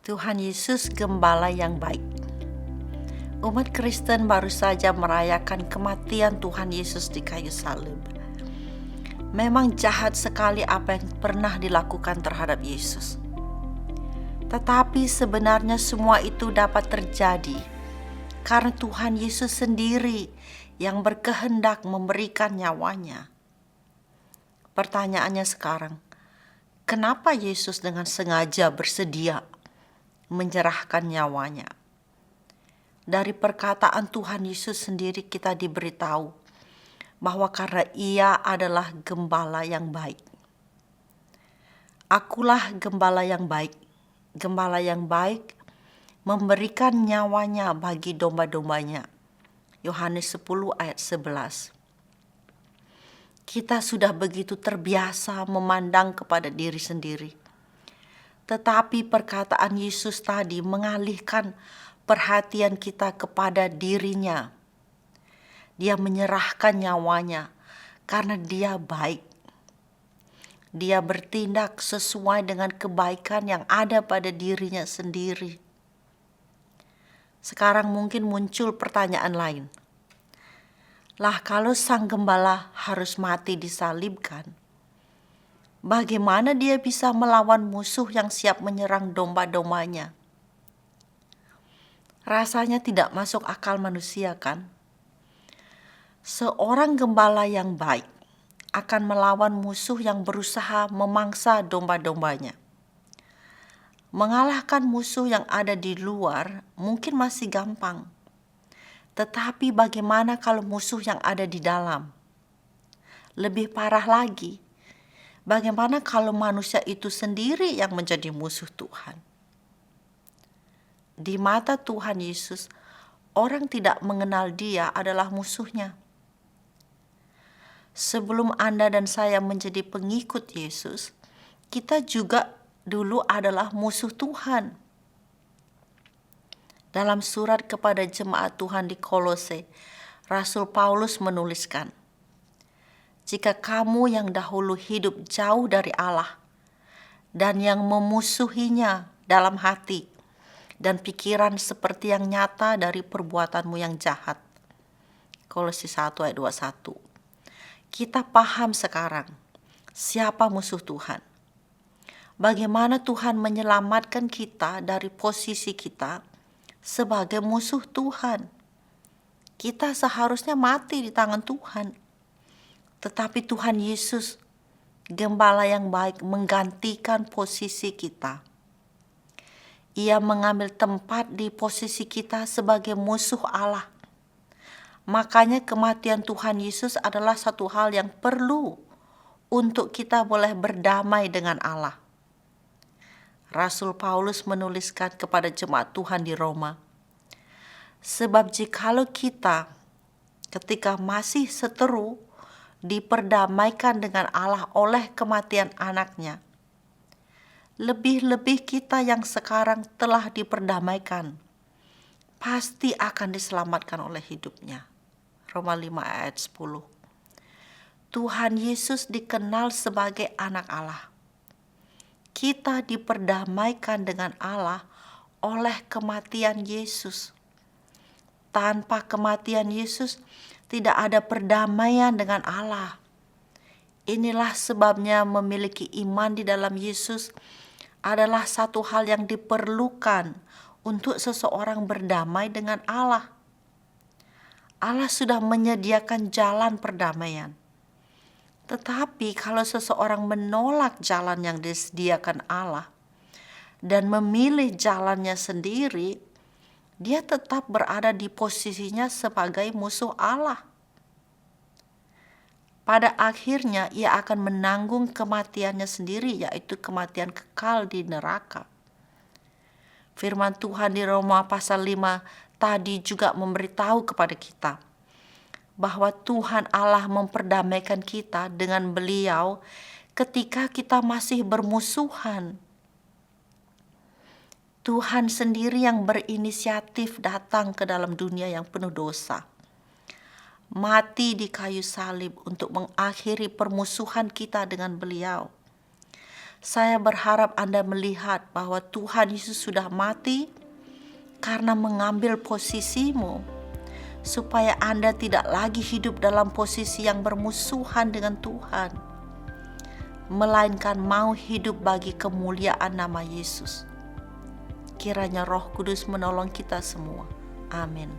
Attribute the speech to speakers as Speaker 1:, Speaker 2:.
Speaker 1: Tuhan Yesus gembala yang baik. Umat Kristen baru saja merayakan kematian Tuhan Yesus di kayu salib. Memang jahat sekali apa yang pernah dilakukan terhadap Yesus. Tetapi sebenarnya semua itu dapat terjadi karena Tuhan Yesus sendiri yang berkehendak memberikan nyawanya. Pertanyaannya sekarang, kenapa Yesus dengan sengaja bersedia menyerahkan nyawanya? Dari perkataan Tuhan Yesus sendiri kita diberitahu bahwa karena Ia adalah gembala yang baik. Akulah gembala yang baik. Gembala yang baik memberikan nyawanya bagi domba-dombanya. Yohanes 10 ayat 11. Kita sudah begitu terbiasa memandang kepada diri sendiri. Tetapi perkataan Yesus tadi mengalihkan perhatian kita kepada dirinya. Dia menyerahkan nyawanya karena dia baik. Dia bertindak sesuai dengan kebaikan yang ada pada dirinya sendiri. Sekarang mungkin muncul pertanyaan lain. Lah kalau sang gembala harus mati disalibkan, bagaimana dia bisa melawan musuh yang siap menyerang domba-dombanya? Rasanya tidak masuk akal manusia, kan? Seorang gembala yang baik akan melawan musuh yang berusaha memangsa domba-dombanya. Mengalahkan musuh yang ada di luar mungkin masih gampang. Tetapi bagaimana kalau musuh yang ada di dalam? Lebih parah lagi, bagaimana kalau manusia itu sendiri yang menjadi musuh Tuhan? Di mata Tuhan Yesus, orang tidak mengenal Dia adalah musuhnya. Sebelum Anda dan saya menjadi pengikut Yesus, kita juga dulu adalah musuh Tuhan. Dalam surat kepada jemaat Tuhan di Kolose, Rasul Paulus menuliskan, "Jika kamu yang dahulu hidup jauh dari Allah dan yang memusuhinya dalam hati dan pikiran seperti yang nyata dari perbuatanmu yang jahat." Kolose 1 ayat 21. Kita paham sekarang siapa musuh Tuhan. Bagaimana Tuhan menyelamatkan kita dari posisi kita sebagai musuh Tuhan. Kita seharusnya mati di tangan Tuhan. Tetapi Tuhan Yesus, gembala yang baik, menggantikan posisi kita. Ia mengambil tempat di posisi kita sebagai musuh Allah. Makanya kematian Tuhan Yesus adalah satu hal yang perlu untuk kita boleh berdamai dengan Allah. Rasul Paulus menuliskan kepada jemaat Tuhan di Roma, "Sebab jikalau kita ketika masih seteru diperdamaikan dengan Allah oleh kematian anaknya, lebih-lebih kita yang sekarang telah diperdamaikan, pasti akan diselamatkan oleh hidupnya." Roma 5 ayat 10. Tuhan Yesus dikenal sebagai anak Allah. Kita diperdamaikan dengan Allah oleh kematian Yesus. Tanpa kematian Yesus, tidak ada perdamaian dengan Allah. Inilah sebabnya memiliki iman di dalam Yesus adalah satu hal yang diperlukan untuk seseorang berdamai dengan Allah. Allah sudah menyediakan jalan perdamaian. Tetapi kalau seseorang menolak jalan yang disediakan Allah dan memilih jalannya sendiri, dia tetap berada di posisinya sebagai musuh Allah. Pada akhirnya ia akan menanggung kematiannya sendiri, yaitu kematian kekal di neraka. Firman Tuhan di Roma pasal 5 tadi juga memberitahu kepada kita bahwa Tuhan Allah memperdamaikan kita dengan Beliau ketika kita masih bermusuhan. Tuhan sendiri yang berinisiatif datang ke dalam dunia yang penuh dosa, mati di kayu salib untuk mengakhiri permusuhan kita dengan Beliau. Saya berharap Anda melihat bahwa Tuhan Yesus sudah mati karena mengambil posisimu, supaya Anda tidak lagi hidup dalam posisi yang bermusuhan dengan Tuhan, melainkan mau hidup bagi kemuliaan nama Yesus. Kiranya Roh Kudus menolong kita semua. Amin.